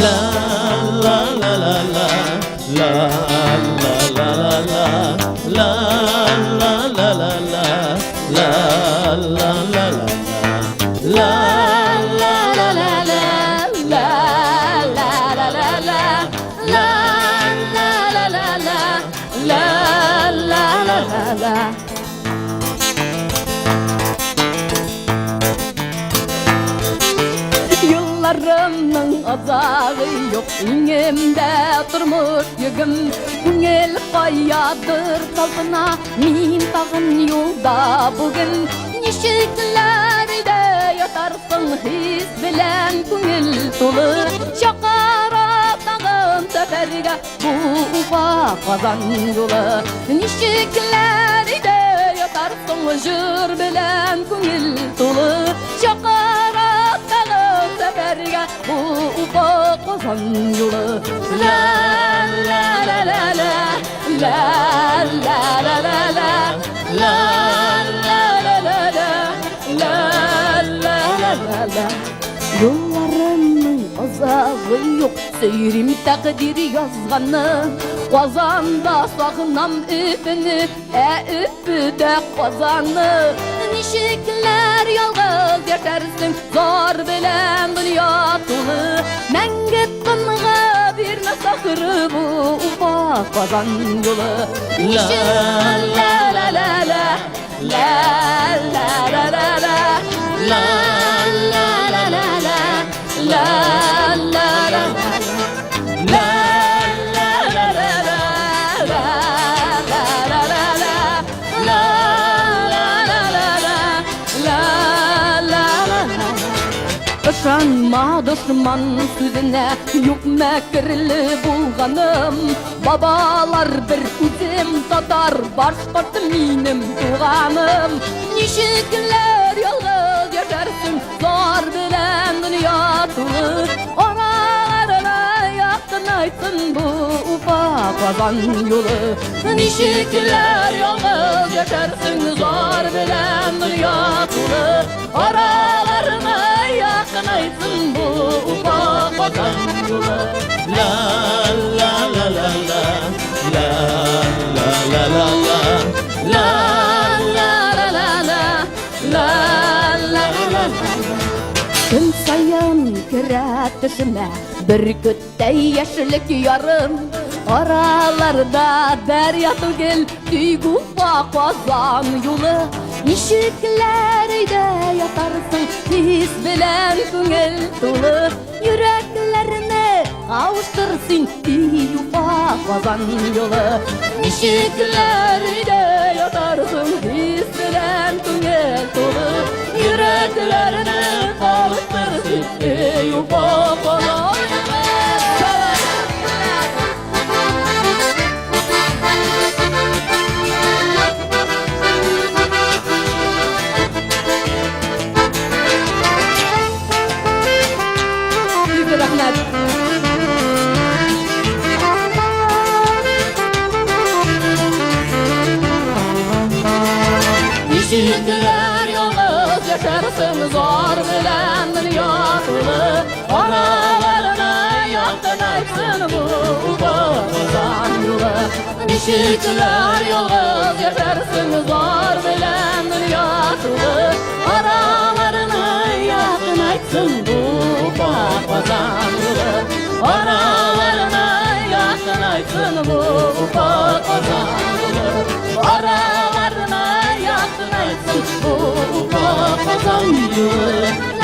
La la la la la la la la la la la la la la la la la la la Yıllarımın azağı yok İngimde durmuş yüküm Güngel kayadır kalbına Min tağın yolda bugün Nişiklerde yatarsın his bilen Güngel dolu Şakara tağın seferge Bu ufa kazan yolu Nişiklerde yatarsın jür bilen Güngel dolu Şakara seferge bu ufa kazan yolu La la la la la La la la la la La la la la la La la la la la Yollarımın azağı yok Seyrim takdir yazganı Kazanda sakınam üpünü Üpü de kazanı Nişikler yalğız yaşarsın Zor bilen dünya dolu Men gittinga bir sakırı bu ufa kazan yolu Nişikler la la la la La la la la la La la la la la La la la la Işanma düşman sözüne Yok mekirli bulganım Babalar bir üzüm tatar Başkırtı minim tuğanım Nişikler yalğız yaşarsın Zor bilen dünya tuğu Oralarına yaktınaysın bu ufa kazan yolu Nişikler yalğız yaşarsın Zor bilen dünya tuğu Oralarına yakınaysın bu ufa kazan yolu La la la la la La la la la la La la la la la La la la la Gün sayın kiretişime Bir kütte yeşillik yarım Aralarda derya tugel Tüygu kazan yolu Nişiklerde yatarsın His bilen güngel dolu Yüreklerine kavuştursun Yufa kazan yolu Nişiklerde yatarsın His bilen güngel dolu Yüreklerine kavuştursun Yufa kazan yolu Nişikler yalğız yaşarsın Zor bilen dünya dolu Oralarına yaktınaysın bu ufa kazan yolu Nişikler yalğız yaşarsın Zor bilen dünya dolu Oralarına yaktınaysın bu ufa kazan yolu Oralarına yaktınaysın bu ufa kazan yolu Oralarına yaktınaysın bu ufa kazan yolu